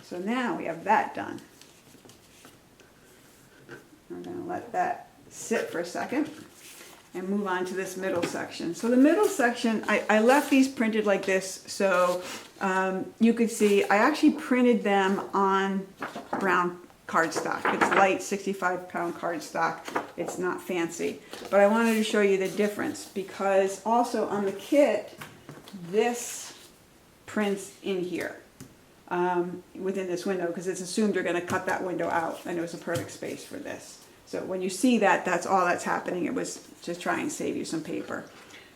So now we have that done. We're going to let that sit for a second and move on to this middle section. So the middle section, I left these printed like this so you could see. I actually printed them on brown cardstock. It's light 65-pound cardstock. It's not fancy. But I wanted to show you the difference because also on the kit, this prints in here. Within this window, because it's assumed you're going to cut that window out, and it was a perfect space for this. So when you see that, that's all that's happening. It was to try and save you some paper.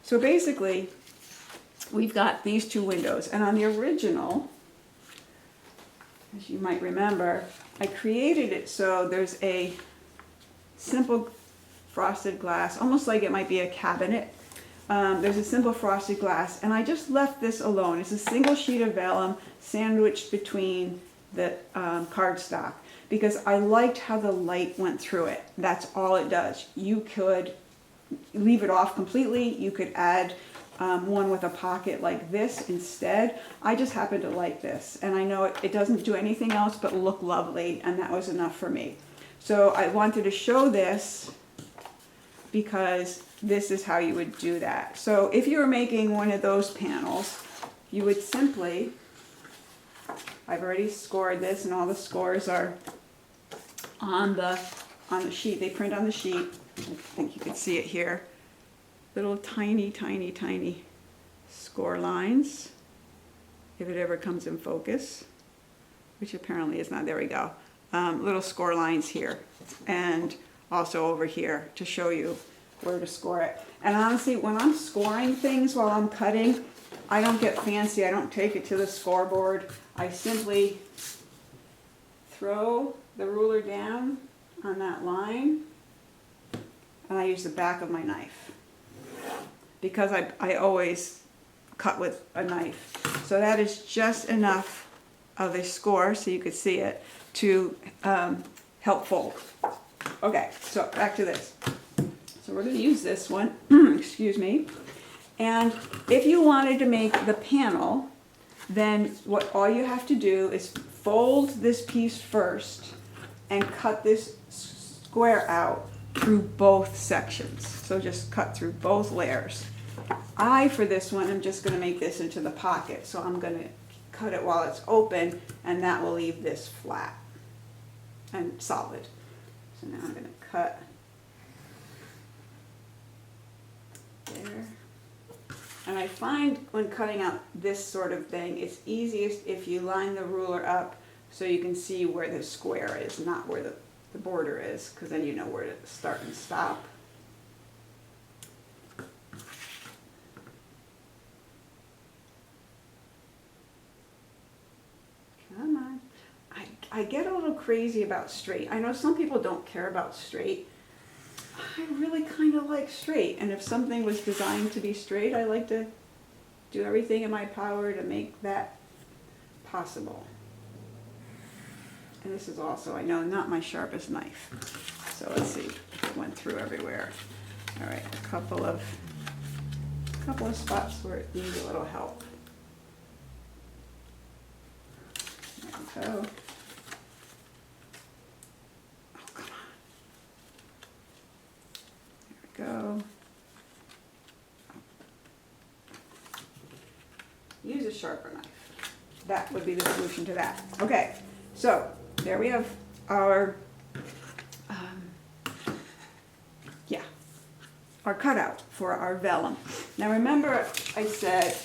So basically, we've got these two windows, and on the original, as you might remember, I created it so there's a simple frosted glass, almost like it might be a cabinet. There's a simple frosted glass, and I just left this alone. It's a single sheet of vellum sandwiched between the cardstock because I liked how the light went through it. That's all it does. You could leave it off completely. You could add one with a pocket like this instead. I just happen to like this, and I know it doesn't do anything else but look lovely, and that was enough for me. So I wanted to show this because this is how you would do that. So if you were making one of those panels, you would simply, I've already scored this, and all the scores are on the sheet. They print on the sheet. I think you can see it here. Little tiny score lines, if it ever comes in focus, which apparently is not. There we go. Little score lines here, and also over here to show you where to score it. And honestly, when I'm scoring things while I'm cutting, I don't get fancy. I don't take it to the scoreboard. I simply throw the ruler down on that line, and I use the back of my knife because I always cut with a knife. So that is just enough of a score, so you could see it, to help fold. Okay, so back to this. So we're going to use this one, excuse me. And if you wanted to make the panel, then all you have to do is fold this piece first and cut this square out through both sections. So just cut through both layers. For this one, I'm just going to make this into the pocket. So I'm going to cut it while it's open, and that will leave this flat and solid. So now I'm going to cut there. And I find when cutting out this sort of thing, it's easiest if you line the ruler up so you can see where the square is, not where the border is, because then you know where to start and stop. Come on. I get a little crazy about straight. I know some people don't care about straight. I really kind of like straight, and if something was designed to be straight, I like to do everything in my power to make that possible. And this is also, I know, not my sharpest knife. So let's see, it went through everywhere. All right, a couple of spots where it needs a little help. There we go. Go. Use a sharper knife. That would be the solution to that. Okay, so there we have our our cutout for our vellum. Now remember, I said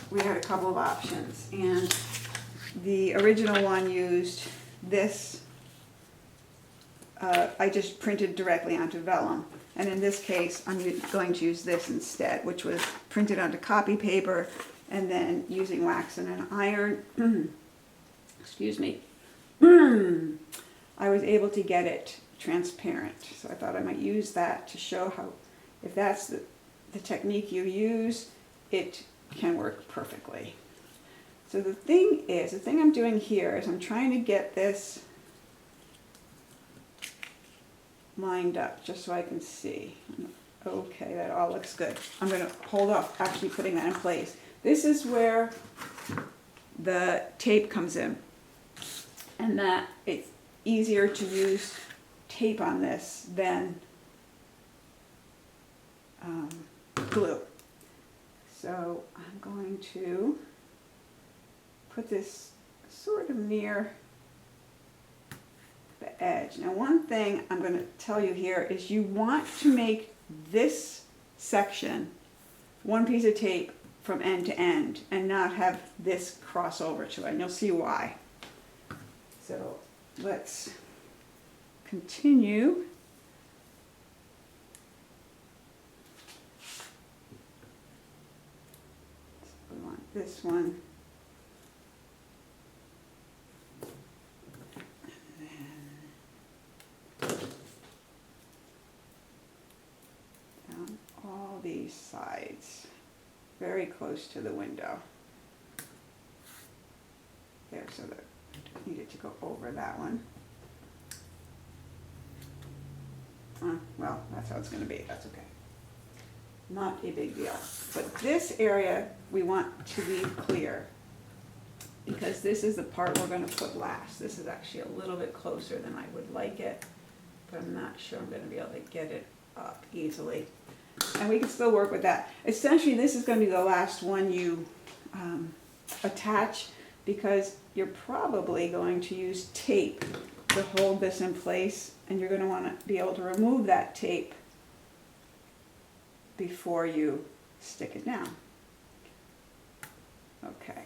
we had a couple of options, and the original one used this. I just printed directly onto vellum. And in this case, I'm going to use this instead, which was printed onto copy paper and then using wax and an iron. Excuse me. I was able to get it transparent. So I thought I might use that to show how, if that's the technique you use, it can work perfectly. So the thing I'm doing here is I'm trying to get this lined up just so I can see. Okay, that all looks good. I'm going to hold off actually putting that in place. This is where the tape comes in. and that it's easier to use tape on this than glue. So I'm going to put this sort of near the edge. Now, one thing I'm going to tell you here is you want to make this section one piece of tape from end to end and not have this cross over to it, and you'll see why. So let's continue. So we want this one. These sides very close to the window there, so that I needed to go over that one. Well, that's how it's going to be. That's okay, not a big deal. But this area we want to leave clear because this is the part we're going to put last. This is actually a little bit closer than I would like it, but I'm not sure I'm going to be able to get it up easily. And we can still work with that. Essentially, this is going to be the last one you attach because you're probably going to use tape to hold this in place, and you're going to want to be able to remove that tape before you stick it down. Okay.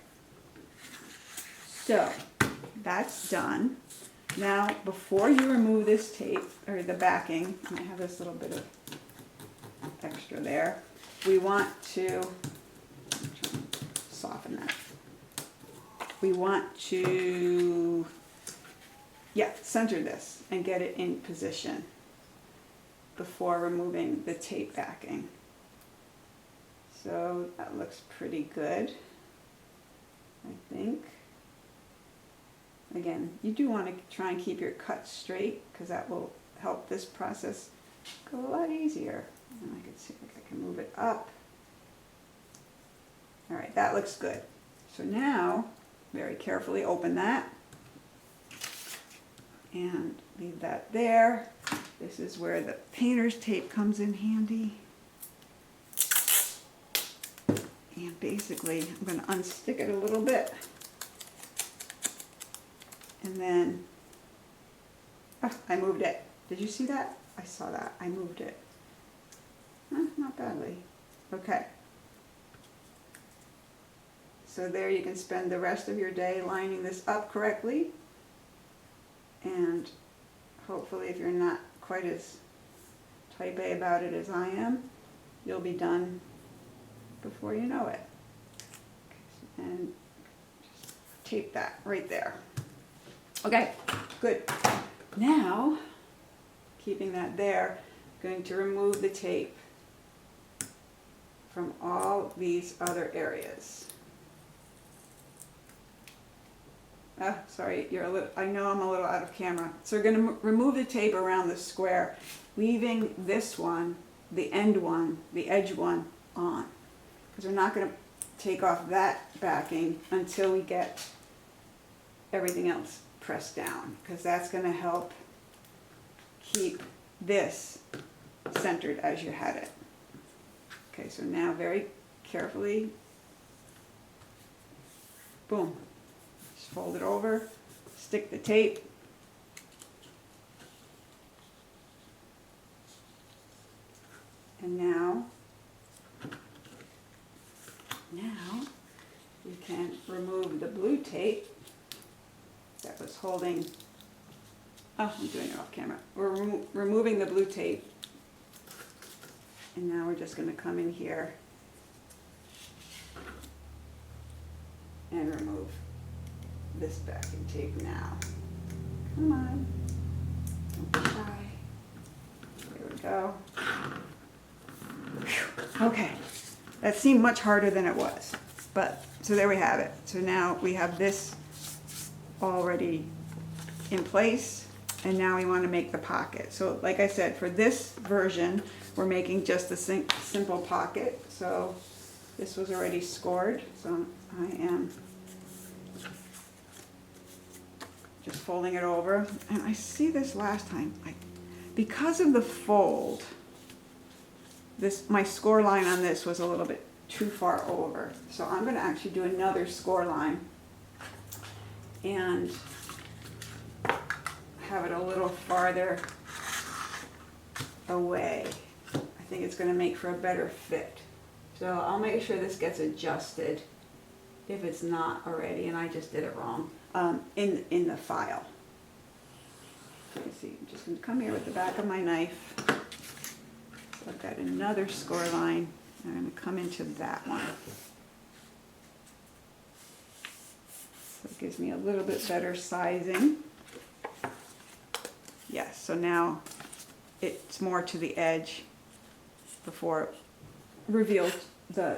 So that's done. Now, before you remove this tape, or the backing, I have this little bit of extra there, we want to soften that. We want to, center this and get it in position before removing the tape backing. So that looks pretty good, I think. Again, you do want to try and keep your cut straight because that will help this process go a lot easier. And I can see if I can move it up. All right, that looks good. So now, very carefully open that and leave that there. This is where the painter's tape comes in handy. And basically, I'm going to unstick it a little bit. And then, I moved it. Did you see that? I saw that. I moved it. Not badly. Okay. So there you can spend the rest of your day lining this up correctly. And hopefully, if you're not quite as type A about it as I am, you'll be done before you know it. And just tape that right there. Okay, good. Now, keeping that there, I'm going to remove the tape from all these other areas. Sorry, I know I'm a little out of camera. So we're going to remove the tape around the square, leaving this one, the end one, the edge one on. Because we're not going to take off that backing until we get everything else pressed down, because that's going to help keep this centered as you had it. Okay, so now very carefully, boom, just fold it over, stick the tape, and now we can remove the blue tape that was holding, I'm doing it off camera. We're removing the blue tape, and now we're just going to come in here and remove this backing tape now. Come on, don't be shy. There we go. Whew. Okay, that seemed much harder than it was, but so there we have it. So now we have this already in place, and now we want to make the pocket. So like I said, for this version we're making just a simple pocket. So this was already scored, so I am just folding it over. And I see this last time, because of the fold, my score line on this was a little bit too far over. So I'm going to actually do another score line and have it a little farther away. I think it's going to make for a better fit. So I'll make sure this gets adjusted if it's not already, and I just did it wrong, in the file. Let me see, I'm just going to come here with the back of my knife. So I've got another score line. I'm going to come into that one. So it gives me a little bit better sizing. Yes, so now it's more to the edge before it revealed the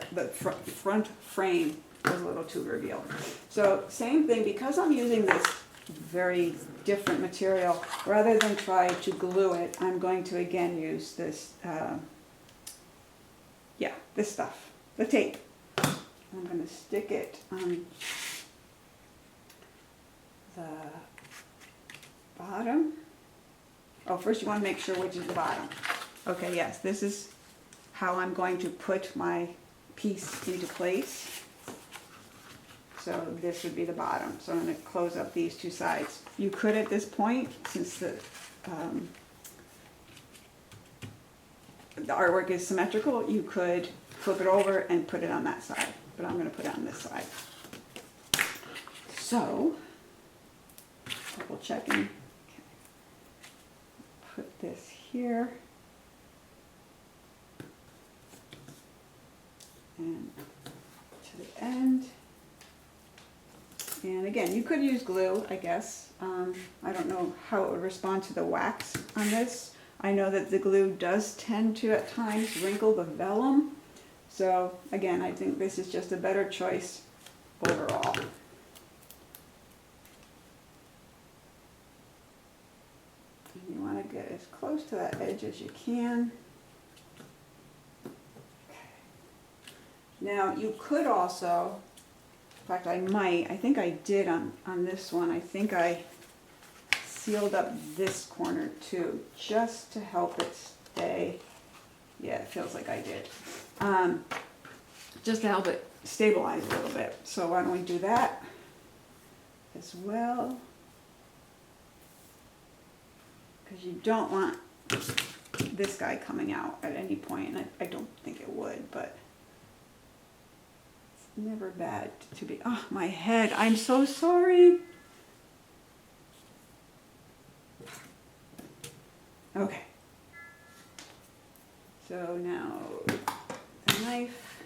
front frame was a little too revealed. So same thing, because I'm using this very different material, rather than try to glue it, I'm going to again use this, this stuff, the tape. I'm going to stick it on the bottom. Oh, first you want to make sure which is the bottom. Okay, yes, this is how I'm going to put my piece into place. So this would be the bottom. So I'm going to close up these two sides. You could at this point, since the artwork is symmetrical, you could flip it over and put it on that side. But I'm going to put it on this side. So, double checking. Okay. Put this here. And to the end. And again, you could use glue, I guess. I don't know how it would respond to the wax on this. I know that the glue does tend to at times wrinkle the vellum. So again, I think this is just a better choice overall. And you want to get as close to that edge as you can. Now you could also, in fact I think I did on this one, I think I sealed up this corner too, just to help it stay, yeah, it feels like I did, just to help it stabilize a little bit. So why don't we do that as well, because you don't want this guy coming out at any point, and I don't think it would, but never bad to be, oh, my head, I'm so sorry. Okay. So now the knife,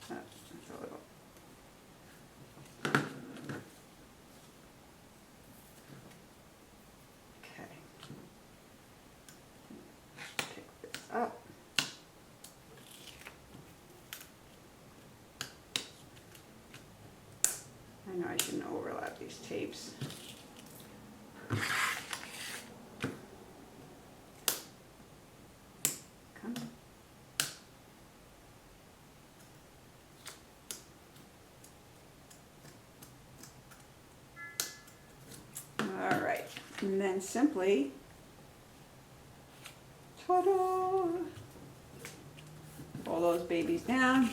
that's a little. Okay. Pick this up. I know I shouldn't overlap these tapes. Come on. All right, and then simply, ta-da! Pull those babies down.